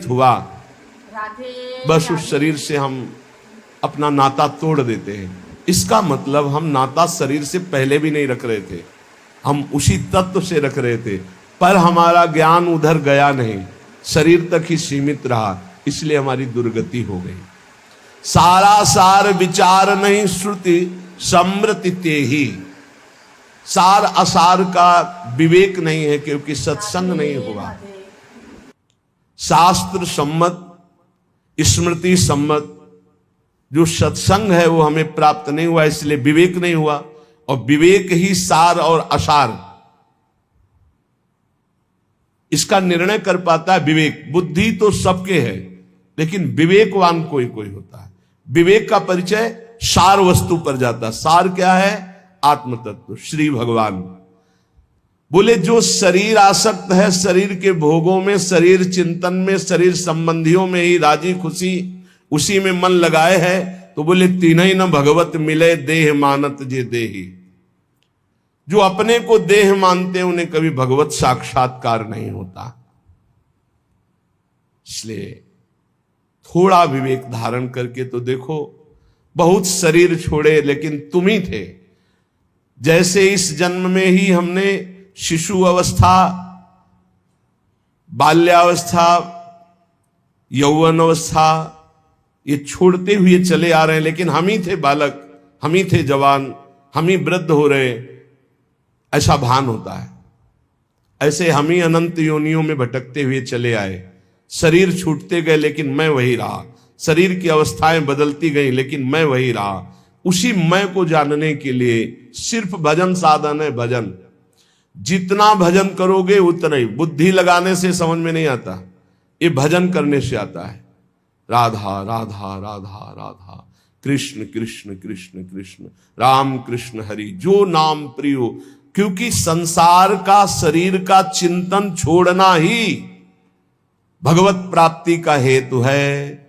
हुआ बस उस शरीर से हम अपना नाता तोड़ देते हैं। इसका मतलब हम नाता शरीर से पहले भी नहीं रख रहे थे, हम उसी तत्व से रख रहे थे, पर हमारा ज्ञान उधर गया नहीं, शरीर तक ही सीमित रहा, इसलिए हमारी दुर्गति हो गई। सारा सार विचार नहीं श्रुति समृति ते ही। सार असार का विवेक नहीं है क्योंकि सत्संग नहीं हुआ। शास्त्र सम्मत स्मृति सम्मत जो सत्संग है वो हमें प्राप्त नहीं हुआ, इसलिए विवेक नहीं हुआ। और विवेक ही सार और असार इसका निर्णय कर पाता है। विवेक बुद्धि तो सबके है, लेकिन विवेकवान कोई कोई होता है। विवेक का परिचय सार वस्तु पर जाता है। सार क्या है? आत्म तत्व, श्री भगवान। बोले जो शरीर आसक्त है, शरीर के भोगों में, शरीर चिंतन में, शरीर संबंधियों में ही राजी खुशी उसी में मन लगाए है, तो बोले तीन ही न भगवत मिले देह मानत जे देही। जो अपने को देह मानते हैं उन्हें कभी भगवत साक्षात्कार नहीं होता। इसलिए थोड़ा विवेक धारण करके तो देखो, बहुत शरीर छोड़े लेकिन तुम ही थे। जैसे इस जन्म में ही हमने शिशु अवस्था, बाल्यावस्था, यौवन अवस्था ये छोड़ते हुए चले आ रहे हैं, लेकिन हम ही थे बालक, हम ही थे जवान, हम ही वृद्ध हो रहे, ऐसा भान होता है। ऐसे हम ही अनंत योनियों में भटकते हुए चले आए। शरीर छूटते गए लेकिन मैं वही रहा, शरीर की अवस्थाएं बदलती गई लेकिन मैं वही रहा। उसी मैं को जानने के लिए सिर्फ भजन साधन है। भजन जितना भजन करोगे उतना ही, बुद्धि लगाने से समझ में नहीं आता, ये भजन करने से आता है। राधा राधा राधा राधा, कृष्ण कृष्ण कृष्ण कृष्ण, राम कृष्ण हरि, जो नाम प्रियो। क्योंकि संसार का, शरीर का चिंतन छोड़ना ही भगवत प्राप्ति का हेतु है।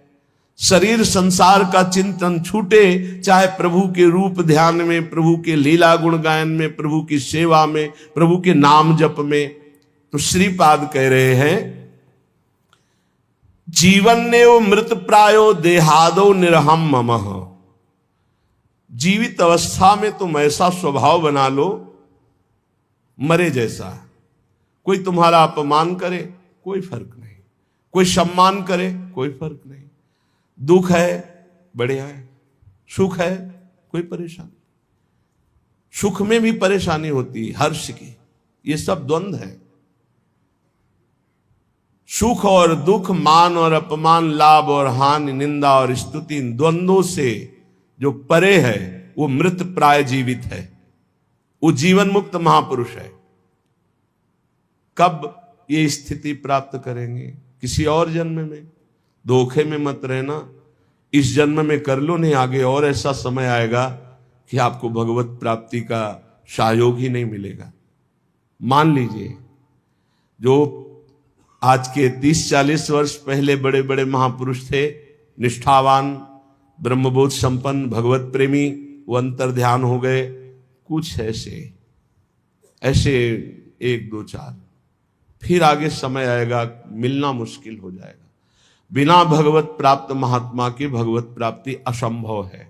शरीर संसार का चिंतन छूटे, चाहे प्रभु के रूप ध्यान में, प्रभु के लीला गुण गायन में, प्रभु की सेवा में, प्रभु के नाम जप में। तो श्रीपाद कह रहे हैं, जीवन ने वो मृत प्रायो देहादो निरहम ममः। जीवित अवस्था में तुम ऐसा स्वभाव बना लो मरे जैसा। कोई तुम्हारा अपमान करे कोई फर्क नहीं, कोई सम्मान करे कोई फर्क नहीं। दुख है बढ़िया है, सुख है कोई परेशानी, सुख में भी परेशानी होती है, हर्ष की, ये सब द्वंद्व है। सुख और दुख, मान और अपमान, लाभ और हानि, निंदा और स्तुति, इन द्वंद्वों से जो परे है वो मृत प्राय जीवित है, वो जीवन मुक्त महापुरुष है। कब ये स्थिति प्राप्त करेंगे? किसी और जन्म में। धोखे में मत रहना, इस जन्म में कर लो, नहीं आगे और ऐसा समय आएगा कि आपको भगवत प्राप्ति का सहयोग ही नहीं मिलेगा। मान लीजिए, जो आज के 30-40 वर्ष पहले बड़े बड़े महापुरुष थे, निष्ठावान, ब्रह्मबोध संपन्न, भगवत प्रेमी, वो अंतर ध्यान हो गए। कुछ ऐसे 1, 2, 4, फिर आगे समय आएगा मिलना मुश्किल हो जाएगा। बिना भगवत प्राप्त महात्मा की भगवत प्राप्ति असंभव है।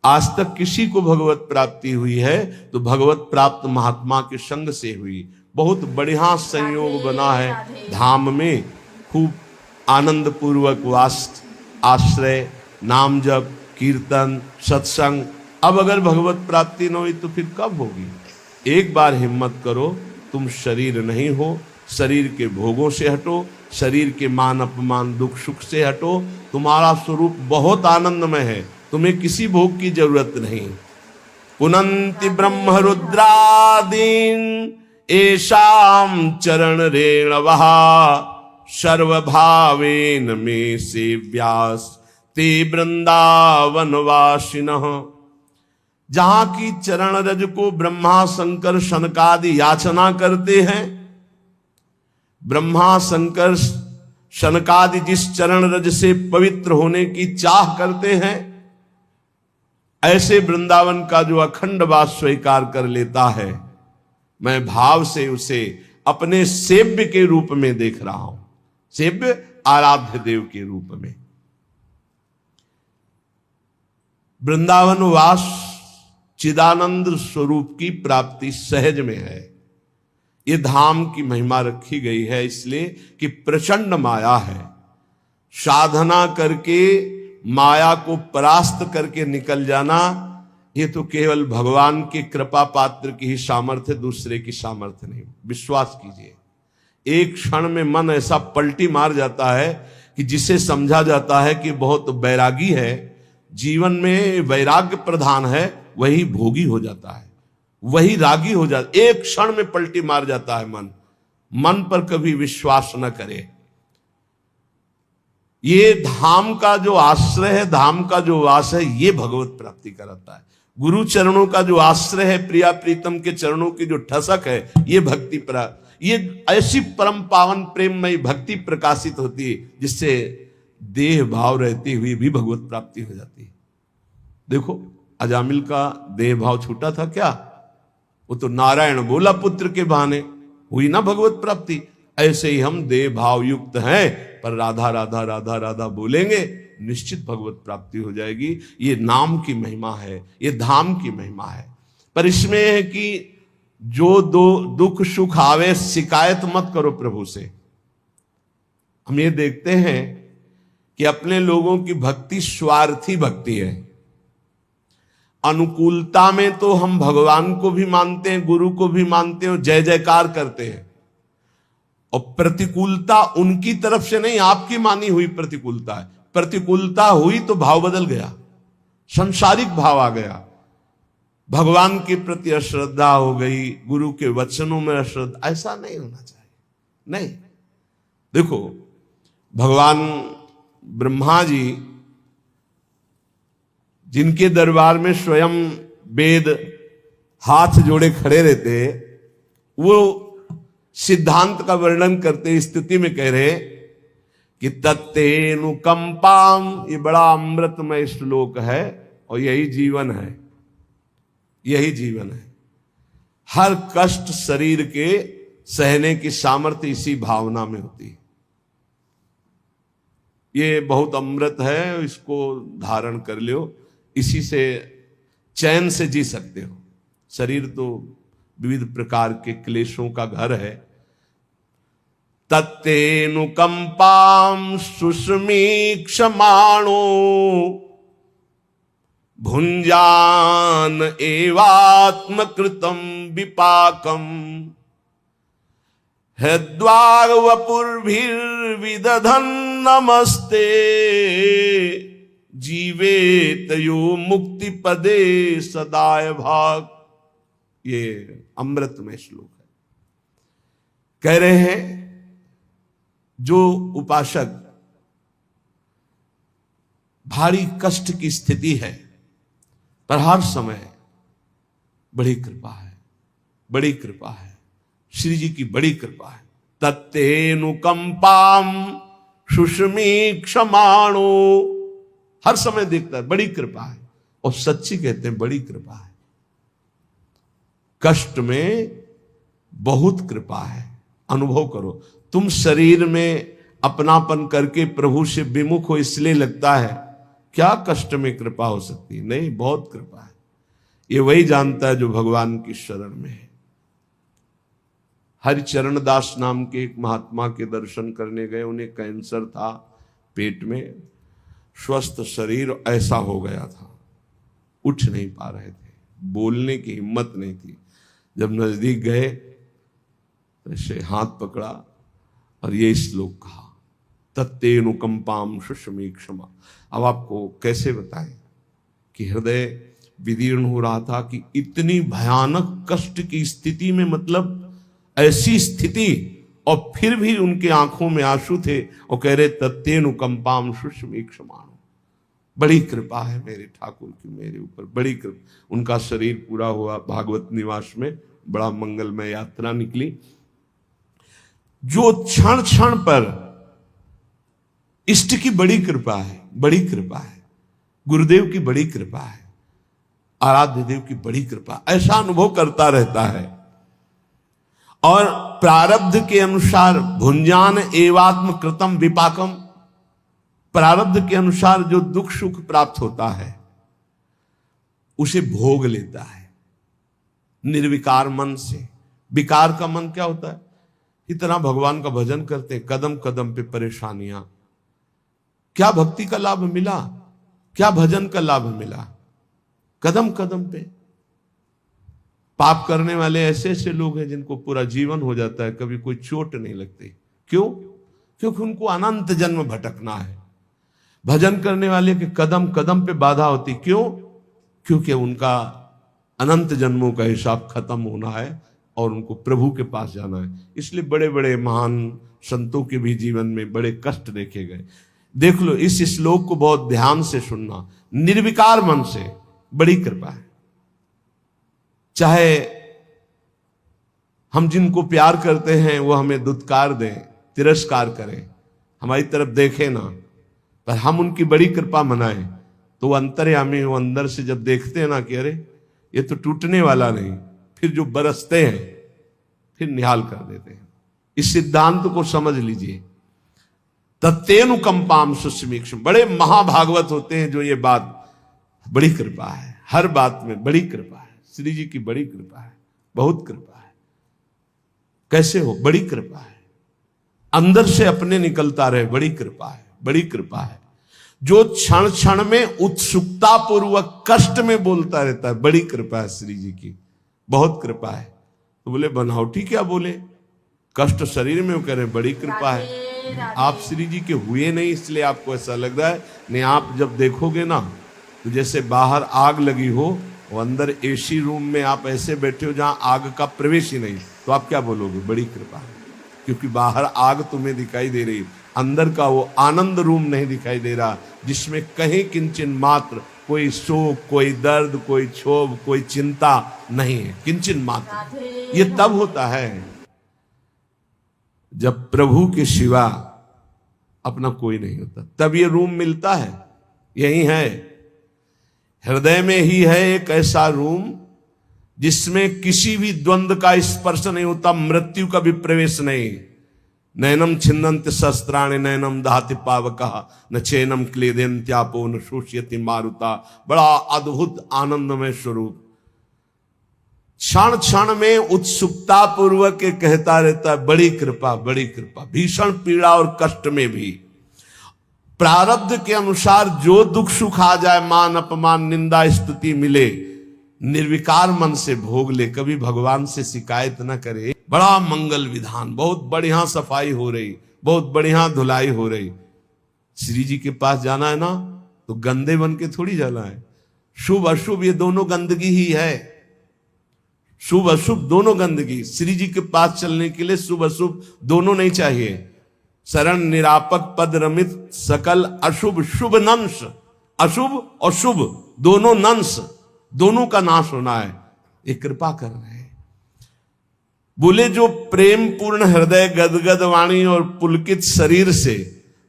आज तक किसी को भगवत प्राप्ति हुई है तो भगवत प्राप्त महात्मा के संग से हुई। बहुत बढ़िया संयोग बना है धाम में, खूब आनंद पूर्वक वास, आश्रय, नाम जप, कीर्तन, सत्संग। अब अगर भगवत प्राप्ति न हुई तो फिर कब होगी? एक बार हिम्मत करो, तुम शरीर नहीं हो, शरीर के भोगों से हटो, शरीर के मान अपमान दुख सुख से हटो। तुम्हारा स्वरूप बहुत आनंदमय है, तुम्हें किसी भोग की जरूरत नहीं। पुनंति ब्रह्म रुद्रादीन एषाम चरण रेणवः सर्वभावेन मे सेव्यास ते वृंदावन वासिनः। जहां की चरण रज को ब्रह्मा शंकर शनकादि याचना करते हैं, ब्रह्मा शंकर शनकादि जिस चरण रज से पवित्र होने की चाह करते हैं, ऐसे वृंदावन का जो अखंड वास स्वीकार कर लेता है, मैं भाव से उसे अपने सेव्य के रूप में देख रहा हूं। सेव्य आराध्य देव के रूप में। वृंदावन वास चिदानंद स्वरूप की प्राप्ति सहज में है। ये धाम की महिमा रखी गई है इसलिए कि प्रचंड माया है। साधना करके माया को परास्त करके निकल जाना, ये तो केवल भगवान की कृपा पात्र की ही सामर्थ्य, दूसरे की सामर्थ्य नहीं। विश्वास कीजिए, एक क्षण में मन ऐसा पलटी मार जाता है कि जिसे समझा जाता है कि बहुत बैरागी है, जीवन में वैराग्य प्रधान है, वही भोगी हो जाता है, वही रागी हो जाता है। एक क्षण में पलटी मार जाता है मन। मन पर कभी विश्वास न करे। ये धाम का जो आश्रय है, धाम का जो वास है, ये भगवत प्राप्ति कराता है। गुरु चरणों का जो आश्रय है, प्रिया प्रीतम के चरणों की जो ठसक है, ये भक्ति ये ऐसी परम पावन प्रेममयी भक्ति प्रकाशित होती है जिससे देह भाव रहते हुए भी भगवत प्राप्ति हो जाती है। देखो, अजामिल का देह भाव छूटा था क्या? वो तो नारायण बोला पुत्र के बहाने, हुई ना भगवत प्राप्ति। ऐसे ही हम देह भाव युक्त हैं, पर राधा राधा राधा राधा बोलेंगे, निश्चित भगवत प्राप्ति हो जाएगी। ये नाम की महिमा है, ये धाम की महिमा है। पर इसमें है कि जो दुख सुख आवे, शिकायत मत करो प्रभु से। हम ये देखते हैं कि अपने लोगों की भक्ति स्वार्थी भक्ति है। अनुकूलता में तो हम भगवान को भी मानते हैं, गुरु को भी मानते हैं, जय जयकार करते हैं, और प्रतिकूलता उनकी तरफ से नहीं, आपकी मानी हुई प्रतिकूलता है। प्रतिकूलता हुई तो भाव बदल गया, संसारिक भाव आ गया, भगवान के प्रति अश्रद्धा हो गई, गुरु के वचनों में अश्रद्धा। ऐसा नहीं होना चाहिए। नहीं, देखो, भगवान ब्रह्मा जी जिनके दरबार में स्वयं वेद हाथ जोड़े खड़े रहते, वो सिद्धांत का वर्णन करते स्थिति में कह रहे कि तत्तेनुकंपाम, ये बड़ा अमृतमय श्लोक है और यही जीवन है, यही जीवन है। हर कष्ट शरीर के सहने की सामर्थ्य इसी भावना में होती है। ये बहुत अमृत है, इसको धारण कर लो, इसी से चैन से जी सकते हो। शरीर तो विविध प्रकार के क्लेशों का घर है। तत्तेनुकंपाम सुस्मीक्षमाणो भुंजान एवात्मकृतम विपाकम हृद्वार वपुर्भिर्विदधन् नमस्ते जीवेत यो मुक्ति पदे सदाय भाग। ये अमृत में श्लोक है। कह रहे हैं जो उपासक भारी कष्ट की स्थिति है, पर हर समय बड़ी कृपा है, बड़ी कृपा है, श्री जी की बड़ी कृपा है। तत्तेनुकंपाम सुस्मीक्षमाणो, हर समय देखता है, बड़ी कृपा है। और सच्ची कहते हैं बड़ी कृपा है। कष्ट में बहुत कृपा है, अनुभव करो। तुम शरीर में अपनापन करके प्रभु से विमुख हो, इसलिए लगता है क्या कष्ट में कृपा हो सकती है? नहीं, बहुत कृपा है। ये वही जानता है जो भगवान की शरण में है। हरिचरण दास नाम के एक महात्मा के दर्शन करने गए। उन्हें कैंसर था पेट में, स्वस्थ शरीर ऐसा हो गया था, उठ नहीं पा रहे थे, बोलने की हिम्मत नहीं थी। जब नजदीक गए तो ऐसे हाथ पकड़ा और ये श्लोक कहा, तत्तेनुकंपाम सुस्मीक्षमा। अब आपको कैसे बताएं कि हृदय विदीर्ण हो रहा था कि इतनी भयानक कष्ट की स्थिति में, मतलब ऐसी स्थिति, और फिर भी उनके आंखों में आंसू थे और कह रहे तत्तेनुकंपाम सुस्मीक्षमा। बड़ी कृपा है मेरे ठाकुर की मेरे ऊपर, बड़ी कृपा। उनका शरीर पूरा हुआ, भागवत निवास में बड़ा मंगलमय यात्रा निकली। जो क्षण क्षण पर इष्ट की बड़ी कृपा है, बड़ी कृपा है, गुरुदेव की बड़ी कृपा है, आराध्य देव की बड़ी कृपा, ऐसा अनुभव करता रहता है। और प्रारब्ध के अनुसार भुंजान एवात्म कृतम विपाकम, प्रारब्ध के अनुसार जो दुख सुख प्राप्त होता है उसे भोग लेता है निर्विकार मन से। विकार का मन क्या होता है? इतना भगवान का भजन करते, कदम कदम पे परेशानियां, क्या भक्ति का लाभ मिला, क्या भजन का लाभ मिला? कदम कदम पे पाप करने वाले ऐसे ऐसे लोग हैं जिनको पूरा जीवन हो जाता है, कभी कोई चोट नहीं लगती। क्यों? क्योंकि उनको अनंत जन्म भटकना है। भजन करने वाले के कदम कदम पे बाधा होती। क्यों? क्योंकि उनका अनंत जन्मों का हिसाब खत्म होना है और उनको प्रभु के पास जाना है। इसलिए बड़े बड़े महान संतों के भी जीवन में बड़े कष्ट देखे गए। देख लो, इस श्लोक को बहुत ध्यान से सुनना। निर्विकार मन से बड़ी कृपा है। चाहे हम जिनको प्यार करते हैं वो हमें दुत्कार दें, तिरस्कार करें, हमारी तरफ देखें ना, पर हम उनकी बड़ी कृपा मनाएं, तो वो अंतर्यामी, वो अंदर से जब देखते हैं ना कि अरे ये तो टूटने वाला नहीं, फिर जो बरसते हैं फिर निहाल कर देते हैं। इस सिद्धांत को समझ लीजिए। तत्तेनुकंपाम सुस्मीक्षम, बड़े महाभागवत होते हैं जो ये बात, बड़ी कृपा है, हर बात में बड़ी कृपा है। श्री जी की बड़ी कृपा है, बहुत कृपा है। कैसे हो? बड़ी कृपा है, अंदर से अपने निकलता रहे, बड़ी कृपा है, बड़ी कृपा है। जो क्षण क्षण में उत्सुकता पूर्वक कष्ट में बोलता रहता है, बड़ी कृपा है श्री जी की, बहुत कृपा है। तो बोले बनावटी क्या बोले, कष्ट शरीर में करे, बड़ी कृपा है। आप श्री जी के हुए नहीं इसलिए आपको ऐसा लग रहा है। नहीं, आप जब देखोगे ना तो जैसे बाहर आग लगी हो और अंदर एसी रूम में आप ऐसे बैठे हो जहां आग का प्रवेश ही नहीं, तो आप क्या बोलोगे? बड़ी कृपा है। क्योंकि बाहर आग तुम्हें दिखाई दे रही, अंदर का वो आनंद रूम नहीं दिखाई दे रहा, जिसमें कहीं किंचन मात्र कोई शोक, कोई दर्द, कोई क्षोभ, कोई चिंता नहीं है, किंचन मात्र। ये तब होता है जब प्रभु के सिवा अपना कोई नहीं होता, तब ये रूम मिलता है। यही है, हृदय में ही है एक ऐसा रूम जिसमें किसी भी द्वंद्व का स्पर्श नहीं होता, मृत्यु का भी प्रवेश नहीं। नैनम छिन्नन्त शस्त्राणि नैनम दहाति पावकः न चैनम क्लेदन्त्यापो न शोष्यति मारुता। बड़ा अद्भुत आनंदमय स्वरूप, क्षण क्षण में उत्सुकता पूर्वक कहता रहता है बड़ी कृपा, बड़ी कृपा। भीषण पीड़ा और कष्ट में भी प्रारब्ध के अनुसार जो दुख सुख आ जाए, मान अपमान निंदा स्तुति मिले, निर्विकार मन से भोग ले, कभी भगवान से शिकायत न करे। बड़ा मंगल विधान, बहुत बढ़िया सफाई हो रही, बहुत बढ़िया धुलाई हो रही। श्री जी के पास जाना है ना तो गंदे बन के थोड़ी जाना है। शुभ अशुभ ये दोनों गंदगी ही है, शुभ अशुभ दोनों गंदगी। श्री जी के पास चलने के लिए शुभ अशुभ दोनों नहीं चाहिए। शरण निरापक पद रमित सकल अशुभ शुभ नंश, अशुभ और शुभ दोनों नंश, दोनों का नाश होना है। ये कृपा कर रहे हैं। बोले जो प्रेम पूर्ण हृदय गदगद वाणी और पुलकित शरीर से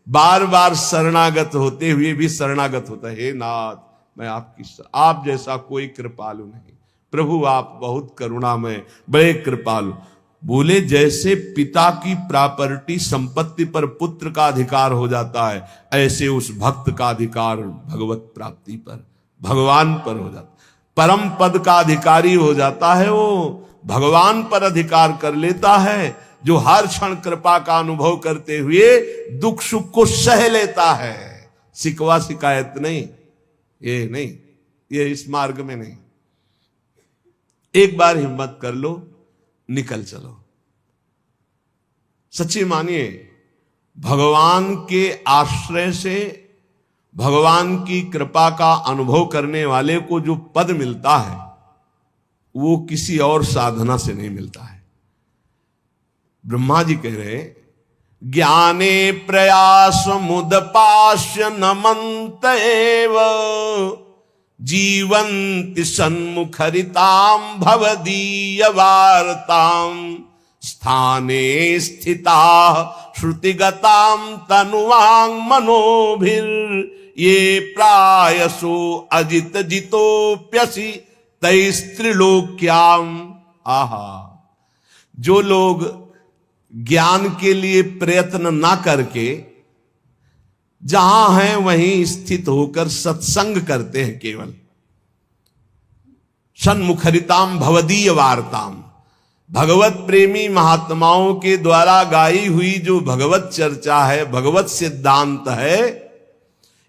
बार बार शरणागत होते हुए भी शरणागत होता है, हे नाथ मैं आपकी, आप जैसा कोई कृपालु नहीं प्रभु, आप बहुत करुणामय, बड़े कृपालु। बोले जैसे पिता की प्रॉपर्टी संपत्ति पर पुत्र का अधिकार हो जाता है, ऐसे उस भक्त का अधिकार भगवत प्राप्ति पर, भगवान पर हो जाता, परम पद का अधिकारी हो जाता है। वो भगवान पर अधिकार कर लेता है, जो हर क्षण कृपा का अनुभव करते हुए दुख सुख को सह लेता है। शिकवा शिकायत नहीं, ये नहीं, ये इस मार्ग में नहीं। एक बार हिम्मत कर लो, निकल चलो। सच्ची मानिए, भगवान के आश्रय से, भगवान की कृपा का अनुभव करने वाले को जो पद मिलता है वो किसी और साधना से नहीं मिलता है। ब्रह्मा जी कह रहे, ज्ञाने प्रयास मुदपाश्य नमन्त एव जीवन्ति सन्मुखरिताम भवदीय वार्ताम स्थाने स्थिता श्रुतिगताम तनुवांग मनोभिर ये प्रायसो अजित जितोप्यसि तैस्त्रिलोक्याम। आहा, जो लोग ज्ञान के लिए प्रयत्न ना करके जहां हैं वहीं स्थित होकर सत्संग करते हैं। केवल सन्मुखरिताम भवदीय वार्ताम, भगवत प्रेमी महात्माओं के द्वारा गाई हुई जो भगवत चर्चा है, भगवत सिद्धांत है,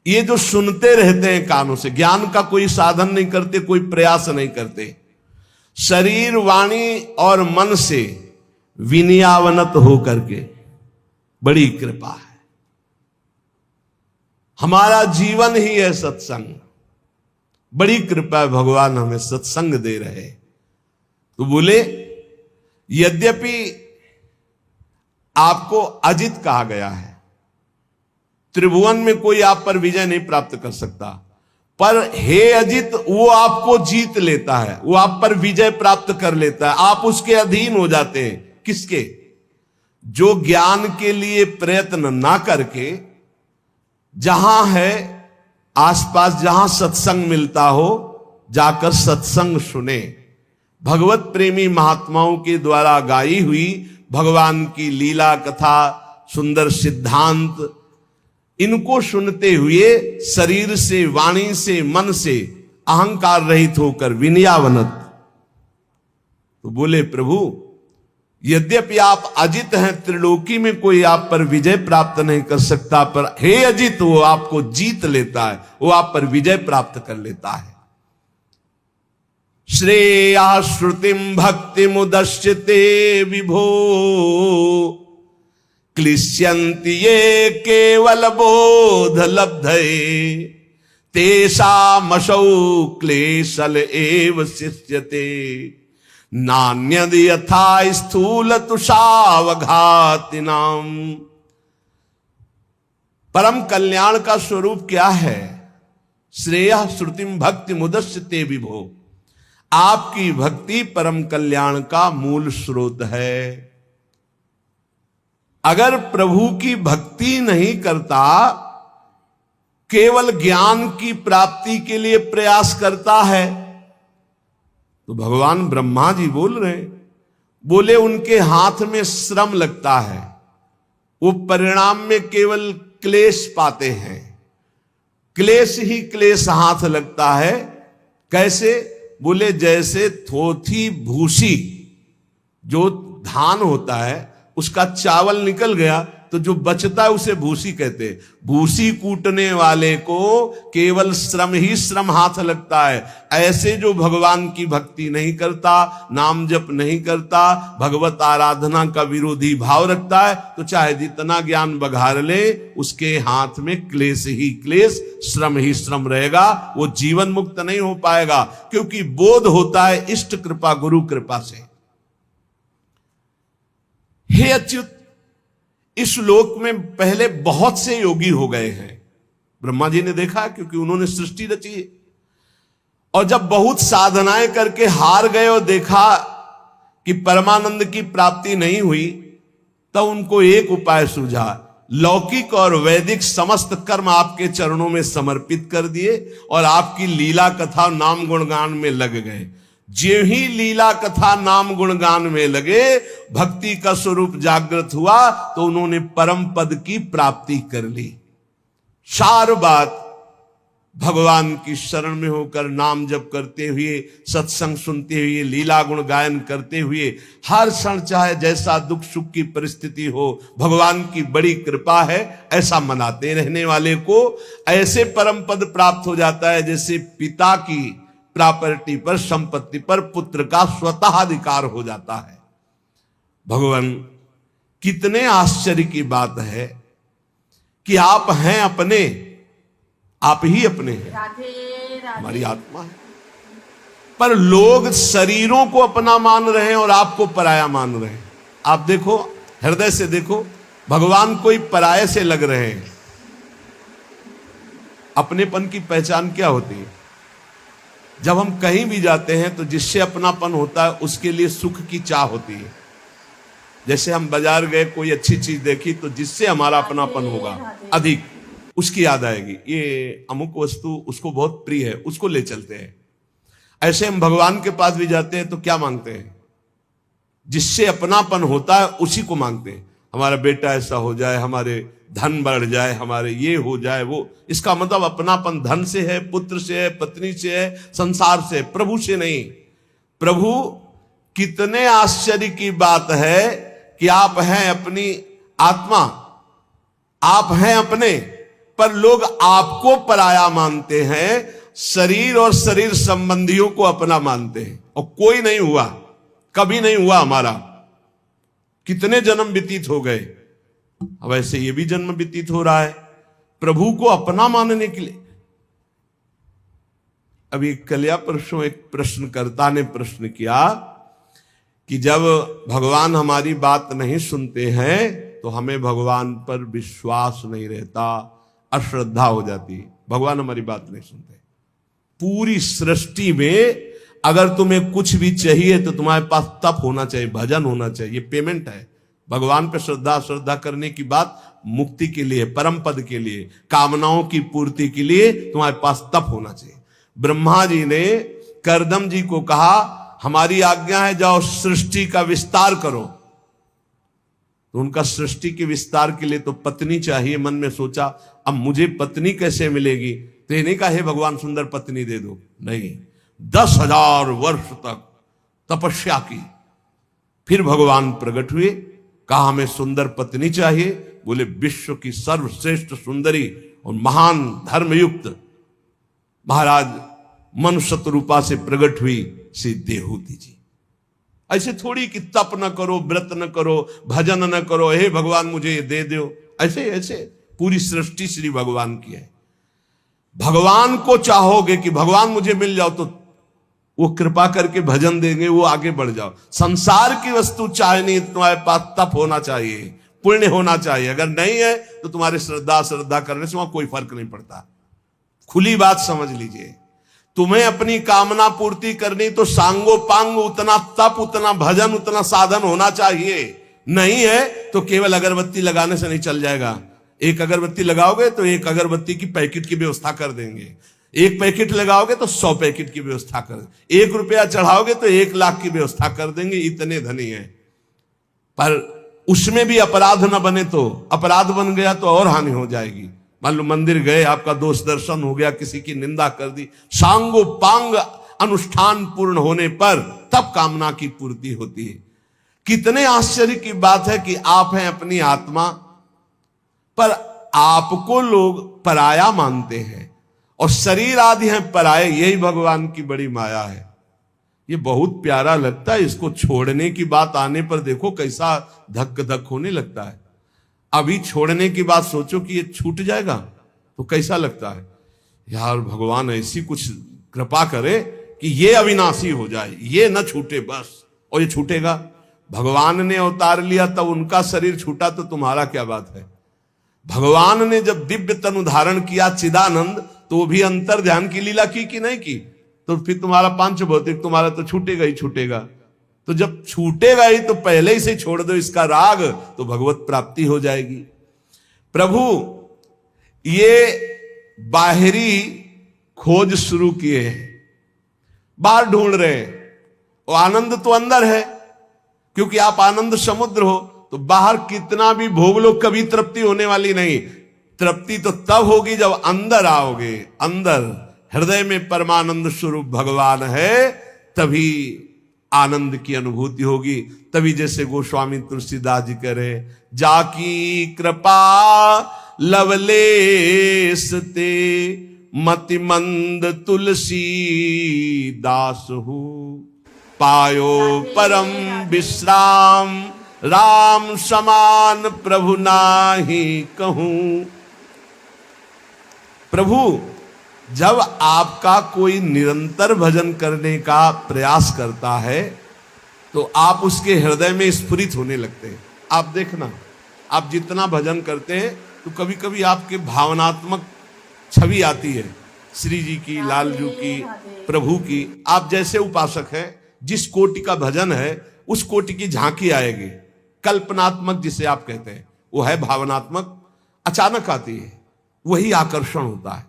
ये जो सुनते रहते हैं कानों से, ज्ञान का कोई साधन नहीं करते, कोई प्रयास नहीं करते, शरीर वाणी और मन से विनयावनत होकर के, बड़ी कृपा है। हमारा जीवन ही है सत्संग, बड़ी कृपा है, भगवान हमें सत्संग दे रहे। तो बोले यद्यपि आपको अजित कहा गया है, त्रिभुवन में कोई आप पर विजय नहीं प्राप्त कर सकता, पर हे अजित वो आपको जीत लेता है, वो आप पर विजय प्राप्त कर लेता है, आप उसके अधीन हो जाते हैं। किसके? जो ज्ञान के लिए प्रयत्न ना करके जहां है आसपास, जहां सत्संग मिलता हो, जाकर सत्संग सुने, भगवत प्रेमी महात्माओं के द्वारा गाई हुई भगवान की लीला कथा, सुंदर सिद्धांत, इनको सुनते हुए शरीर से, वाणी से, मन से अहंकार रहित होकर विनयावनत। तो बोले प्रभु यद्यपि आप अजित हैं, त्रिलोकी में कोई आप पर विजय प्राप्त नहीं कर सकता, पर हे अजित वो आपको जीत लेता है, वो आप पर विजय प्राप्त कर लेता है। श्रेया श्रुतिम भक्ति मुदश्चिते विभो, क्लिश्यन्ति ये केवल बोध लब्धये, तेषामसौ क्लेशल एव शिष्यते, नान्यद यथा स्थूल तुषावघातिनाम। परम कल्याण का स्वरूप क्या है? श्रेय श्रुतिम भक्ति मुदश्चिते विभो, आपकी भक्ति परम कल्याण का मूल स्रोत है। अगर प्रभु की भक्ति नहीं करता, केवल ज्ञान की प्राप्ति के लिए प्रयास करता है, तो भगवान ब्रह्मा जी बोल रहे, बोले उनके हाथ में श्रम लगता है, वो परिणाम में केवल क्लेश पाते हैं, क्लेश ही क्लेश हाथ लगता है। कैसे? बोले जैसे थोथी भूसी, जो धान होता है उसका चावल निकल गया तो जो बचता है उसे भूसी कहते हैं। भूसी कूटने वाले को केवल श्रम ही श्रम हाथ लगता है। ऐसे जो भगवान की भक्ति नहीं करता, नाम जप नहीं करता, भगवत आराधना का विरोधी भाव रखता है, तो चाहे जितना ज्ञान बघार ले, उसके हाथ में क्लेश ही क्लेश, श्रम ही श्रम रहेगा, वो जीवन मुक्त नहीं हो पाएगा। क्योंकि बोध होता है इष्ट कृपा, गुरु कृपा से। हे अच्युत, इस लोक में पहले बहुत से योगी हो गए हैं, ब्रह्मा जी ने देखा, क्योंकि उन्होंने सृष्टि रची। और जब बहुत साधनाएं करके हार गए और देखा कि परमानंद की प्राप्ति नहीं हुई, तब उनको एक उपाय सूझा। लौकिक और वैदिक समस्त कर्म आपके चरणों में समर्पित कर दिए और आपकी लीला कथा नाम गुणगान में लग गए। जो ही लीला कथा नाम गुणगान में लगे, भक्ति का स्वरूप जागृत हुआ, तो उन्होंने परम पद की प्राप्ति कर ली। सार बात भगवान की शरण में होकर नाम जप करते हुए, सत्संग सुनते हुए, लीला गुण गायन करते हुए, हर क्षण चाहे जैसा दुख सुख की परिस्थिति हो, भगवान की बड़ी कृपा है, ऐसा मनाते रहने वाले को ऐसे परम पद प्राप्त हो जाता है जैसे पिता की प्रॉपर्टी पर, संपत्ति पर पुत्र का स्वतः अधिकार हो जाता है। भगवान, कितने आश्चर्य की बात है कि आप हैं अपने, आप ही अपने हैं, हमारी आत्मा है, पर लोग शरीरों को अपना मान रहे हैं और आपको पराया मान रहे हैं। आप देखो, हृदय से देखो, भगवान कोई पराये से लग रहे हैं। अपनेपन की पहचान क्या होती है? जब हम कहीं भी जाते हैं तो जिससे अपनापन होता है उसके लिए सुख की चाह होती है। जैसे हम बाजार गए, कोई अच्छी चीज देखी, तो जिससे हमारा अपनापन होगा अधिक, उसकी याद आएगी, ये अमुक वस्तु उसको बहुत प्रिय है, उसको ले चलते हैं। ऐसे हम भगवान के पास भी जाते हैं तो क्या मांगते हैं? जिससे अपनापन होता है उसी को मांगते हैं। हमारा बेटा ऐसा हो जाए, हमारे धन बढ़ जाए, हमारे ये हो जाए वो। इसका मतलब अपनापन धन से है, पुत्र से है, पत्नी से है, संसार से है, प्रभु से नहीं। प्रभु, कितने आश्चर्य की बात है कि आप हैं अपनी आत्मा, आप हैं अपने, पर लोग आपको पराया मानते हैं, शरीर और शरीर संबंधियों को अपना मानते हैं। और कोई नहीं हुआ, कभी नहीं हुआ हमारा। कितने जन्म व्यतीत हो गए, अब ऐसे ये भी जन्म व्यतीत हो रहा है प्रभु को अपना मानने के लिए। अभी कल्या परसों एक प्रश्नकर्ता ने प्रश्न किया कि जब भगवान हमारी बात नहीं सुनते हैं तो हमें भगवान पर विश्वास नहीं रहता, अश्रद्धा हो जाती है। भगवान हमारी बात नहीं सुनते। पूरी सृष्टि में अगर तुम्हें कुछ भी चाहिए तो तुम्हारे पास तप होना चाहिए, भजन होना चाहिए, पेमेंट है। भगवान पे श्रद्धा करने की बात मुक्ति के लिए, परम पद के लिए, कामनाओं की पूर्ति के लिए तुम्हारे पास तप होना चाहिए। ब्रह्मा जी ने करदम जी को कहा, हमारी आज्ञा है जाओ सृष्टि का विस्तार करो। तो उनका सृष्टि के विस्तार के लिए तो पत्नी चाहिए। मन में सोचा अब मुझे पत्नी कैसे मिलेगी, तो ये नहीं कहा हे भगवान सुंदर पत्नी दे दो, नहीं, 10,000 वर्ष तक तपस्या की। फिर भगवान प्रकट हुए, कहा हमें सुंदर पत्नी चाहिए। बोले विश्व की सर्वश्रेष्ठ सुंदरी और महान धर्मयुक्त महाराज मनुष्य रूपा से प्रकट हुई श्री देहूति जी। ऐसे थोड़ी कि तप न करो, व्रत न करो, भजन न करो, हे भगवान मुझे ये दे दो, ऐसे ऐसे पूरी सृष्टि श्री भगवान की है। भगवान को चाहोगे कि भगवान मुझे मिल जाओ तो वो कृपा करके भजन देंगे, वो आगे बढ़ जाओ। संसार की वस्तु चाहनी, तुम्हारे पास तप होना चाहिए, पुण्य होना चाहिए। अगर नहीं है तो तुम्हारे श्रद्धा करने से वहां कोई फर्क नहीं पड़ता। खुली बात समझ लीजिए, तुम्हें अपनी कामना पूर्ति करनी तो सांगो पांग उतना तप, उतना भजन, उतना साधन होना चाहिए। नहीं है तो केवल अगरबत्ती लगाने से नहीं चल जाएगा। एक अगरबत्ती लगाओगे तो एक अगरबत्ती की पैकेट की व्यवस्था कर देंगे, एक पैकेट लगाओगे तो 100 पैकेट की व्यवस्था कर देंगे, 1 रुपया चढ़ाओगे तो 1 लाख की व्यवस्था कर देंगे। इतने धनी हैं, पर उसमें भी अपराध न बने तो, अपराध बन गया तो और हानि हो जाएगी। मान लो मंदिर गए, आपका दोष दर्शन हो गया, किसी की निंदा कर दी, सांगो पांग अनुष्ठान पूर्ण होने पर तब कामना की पूर्ति होती है। कितने आश्चर्य की बात है कि आप हैं अपनी आत्मा, पर आपको लोग पराया मानते हैं और शरीर आदि हैं पराये। यही भगवान की बड़ी माया है। ये बहुत प्यारा लगता है। इसको छोड़ने की बात आने पर देखो कैसा धक धक होने लगता है। अभी छोड़ने की बात सोचो कि ये छूट जाएगा तो कैसा लगता है। यार भगवान ऐसी कुछ कृपा करे कि ये अविनाशी हो जाए, ये न छूटे बस। और ये छूटेगा। भगवान ने अवतार लिया तब उनका शरीर छूटा, तो तुम्हारा क्या बात है। भगवान ने जब दिव्य तनु धारण किया चिदानंद, तो वो भी अंतर ध्यान की लीला की कि नहीं की, तो फिर तुम्हारा पांच भौतिक तुम्हारा तो छूटेगा ही छूटेगा। तो जब छूटेगा ही तो पहले ही से छोड़ दो इसका राग, तो भगवत प्राप्ति हो जाएगी। प्रभु ये बाहरी खोज शुरू किए हैं, बाहर ढूंढ रहे हैं, और आनंद तो अंदर है, क्योंकि आप आनंद समुद्र हो। तो बाहर कितना भी भोग लो कभी तृप्ति होने वाली नहीं। तृप्ति तो तब होगी जब अंदर आओगे। अंदर हृदय में परमानंद स्वरूप भगवान है, तभी आनंद की अनुभूति होगी। तभी जैसे गोस्वामी तुलसीदास जी कह रहे, जाकी कृपा लवलेस ते मति मंद तुलसी दास हु, पायो परम विश्राम राम समान प्रभु नाही कहूं। प्रभु जब आपका कोई निरंतर भजन करने का प्रयास करता है तो आप उसके हृदय में स्फुरित होने लगते हैं। आप देखना, आप जितना भजन करते हैं तो कभी कभी आपके भावनात्मक छवि आती है, श्री जी की, लालजू की, प्रभु की। आप जैसे उपासक हैं, जिस कोटि का भजन है उस कोटि की झांकी आएगी। कल्पनात्मक जिसे आप कहते हैं, वो है भावनात्मक, अचानक आती है, वही आकर्षण होता है।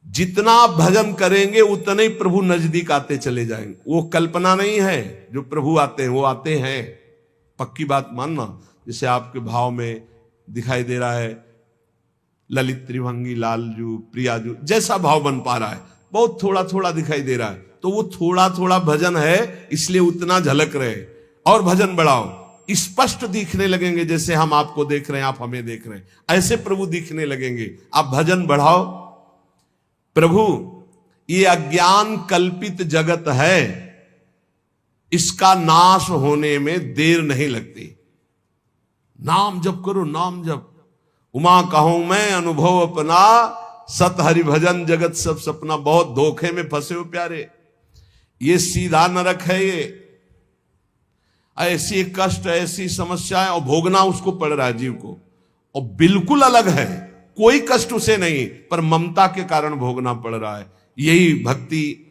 जितना भजन करेंगे उतने ही प्रभु नजदीक आते चले जाएंगे। वो कल्पना नहीं है, जो प्रभु आते हैं वो आते हैं, पक्की बात मानना। जैसे आपके भाव में दिखाई दे रहा है ललित त्रिभंगी लालजू प्रियाजू, जैसा भाव बन पा रहा है, बहुत थोड़ा थोड़ा दिखाई दे रहा है, तो वो थोड़ा थोड़ा भजन है, इसलिए उतना झलक रहे। और भजन बढ़ाओ, स्पष्ट दिखने लगेंगे, जैसे हम आपको देख रहे हैं, आप हमें देख रहे हैं, ऐसे प्रभु दिखने लगेंगे। आप भजन बढ़ाओ। प्रभु ये अज्ञान कल्पित जगत है, इसका नाश होने में देर नहीं लगती। नाम जप करो, नाम जप। उमा कहूं मैं अनुभव अपना, सत हरि भजन जगत सब सपना। बहुत धोखे में फंसे हो प्यारे, ये सीधा नरक है, ये ऐसी कष्ट ऐसी समस्याएं और भोगना उसको पड़ रहा है जीव को, और बिल्कुल अलग है, कोई कष्ट उसे नहीं, पर ममता के कारण भोगना पड़ रहा है। यही भक्ति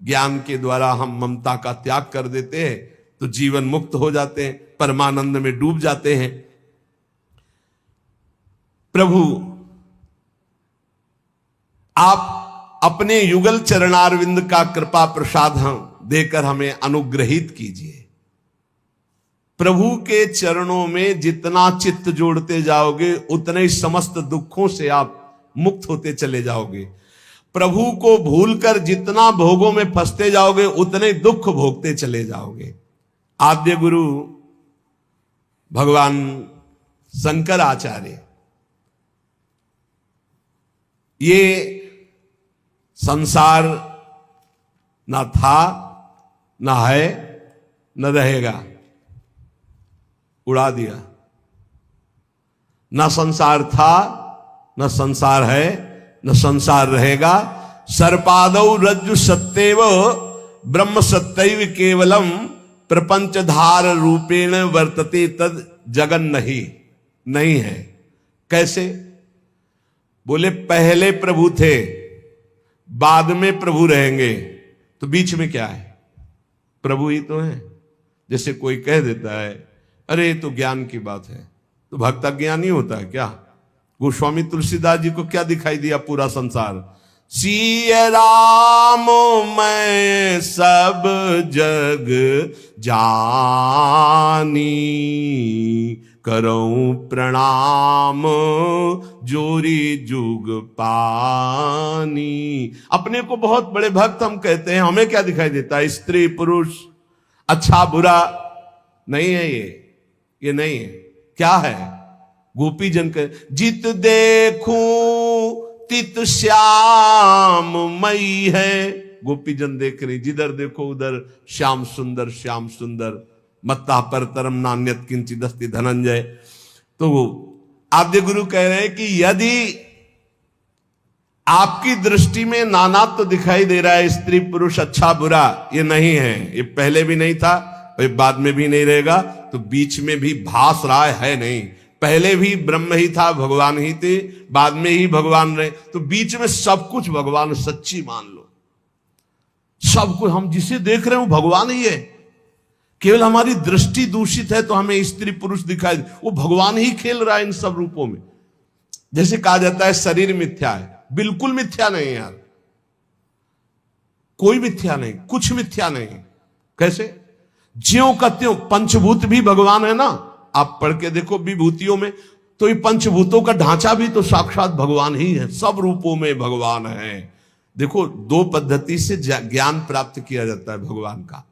ज्ञान के द्वारा हम ममता का त्याग कर देते हैं तो जीवन मुक्त हो जाते हैं, परमानंद में डूब जाते हैं। प्रभु आप अपने युगल चरणारविंद का कृपा प्रसाद देकर हमें अनुग्रहित कीजिए। प्रभु के चरणों में जितना चित्त जोड़ते जाओगे उतने ही समस्त दुखों से आप मुक्त होते चले जाओगे। प्रभु को भूलकर जितना भोगों में फंसते जाओगे उतने दुख भोगते चले जाओगे। आद्य गुरु भगवान शंकराचार्य ये संसार न था, न है, न रहेगा, उड़ा दिया। न संसार था, न संसार है, न संसार रहेगा। सर्पादौ रज्जु सत्येव ब्रह्म सत्यैव केवलम प्रपंचधार रूपेण वर्तते तद जगन नहीं है। कैसे? बोले पहले प्रभु थे, बाद में प्रभु रहेंगे, तो बीच में क्या है? प्रभु ही तो है। जैसे कोई कह देता है अरे ये तो ज्ञान की बात है, तो भक्त अज्ञानी होता है क्या? गोस्वामी तुलसीदास जी को क्या दिखाई दिया पूरा संसार? सिय राम मैं सब जग जानी, करऊं प्रणाम जोरी जुग पानी। अपने को बहुत बड़े भक्त हम कहते हैं, हमें क्या दिखाई देता है? स्त्री पुरुष, अच्छा बुरा नहीं है, ये नहीं है। क्या है? गोपी जन के जित देखूं तित श्याम मई है। गोपी जन देख रही, जिधर देखो उधर श्याम सुंदर, श्याम सुंदर। मत्ता पर तरम नान्यत किंचित अस्ति धनंजय। तो आद्य गुरु कह रहे हैं कि यदि आपकी दृष्टि में नानात्व तो दिखाई दे रहा है, स्त्री पुरुष अच्छा बुरा, ये नहीं है, ये पहले भी नहीं था, बाद में भी नहीं रहेगा, तो बीच में भी भास रहा है नहीं। पहले भी ब्रह्म ही था, भगवान ही थे, बाद में ही भगवान रहे, तो बीच में सब कुछ भगवान। सच्ची मान लो, सब कुछ हम जिसे देख रहे हो भगवान ही है। केवल हमारी दृष्टि दूषित है तो हमें स्त्री पुरुष दिखाई, वो भगवान ही खेल रहा है इन सब रूपों में। जैसे कहा जाता है शरीर मिथ्या है, बिल्कुल मिथ्या नहीं यार, कोई मिथ्या नहीं, कुछ मिथ्या नहीं। कैसे? ज्यों का त्यों पंचभूत भी भगवान है ना। आप पढ़ के देखो विभूतियों में, तो ये पंचभूतों का ढांचा भी तो साक्षात भगवान ही है, सब रूपों में भगवान है। देखो दो पद्धति से ज्ञान प्राप्त किया जाता है भगवान का,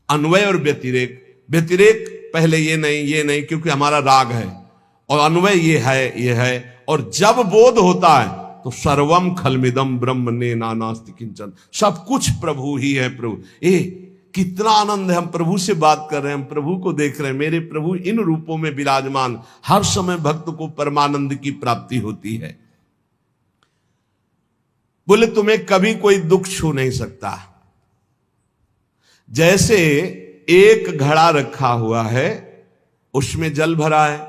अन्वय और व्यतिरेक। व्यतिरेक पहले ये नहीं क्योंकि हमारा राग है, और अन्वय ये है। और जब बोध होता है तो सर्वम खलमिदम ब्रह्म ने नानास्ति किंचन, सब कुछ प्रभु ही है। प्रभु कितना आनंद है, हम प्रभु से बात कर रहे हैं, हम प्रभु को देख रहे हैं। मेरे प्रभु इन रूपों में विराजमान, हर समय भक्त को परमानंद की प्राप्ति होती है। बोले तुम्हें कभी कोई दुख छू नहीं सकता। जैसे एक घड़ा रखा हुआ है, उसमें जल भरा है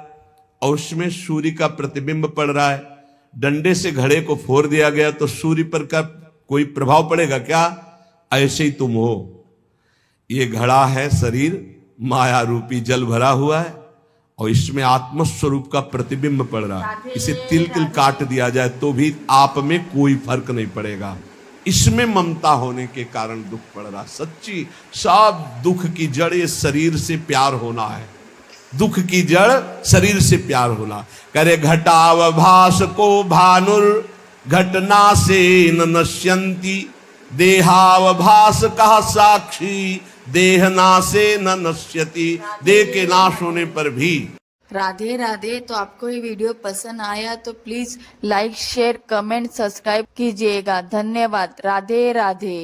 और उसमें सूर्य का प्रतिबिंब पड़ रहा है, डंडे से घड़े को फोड़ दिया गया तो सूर्य पर का कोई प्रभाव पड़ेगा क्या? ऐसे ही तुम हो। ये घड़ा है शरीर, माया रूपी जल भरा हुआ है, और इसमें आत्मस्वरूप का प्रतिबिंब पड़ रहा है। इसे तिल तिल काट दिया जाए तो भी आप में कोई फर्क नहीं पड़ेगा। इसमें ममता होने के कारण दुख पड़ रहा। सच्ची सब दुख की जड़ ये शरीर से प्यार होना है। दुख की जड़ शरीर से प्यार होना। करे घटावभास को भानुर घटना से न नश्यंती, देहावभास कहा साक्षी देहना से न नश्यति। देह के नाश होने पर भी। राधे राधे। तो आपको ये वीडियो पसंद आया तो please like share comment subscribe कीजिएगा। धन्यवाद। राधे राधे।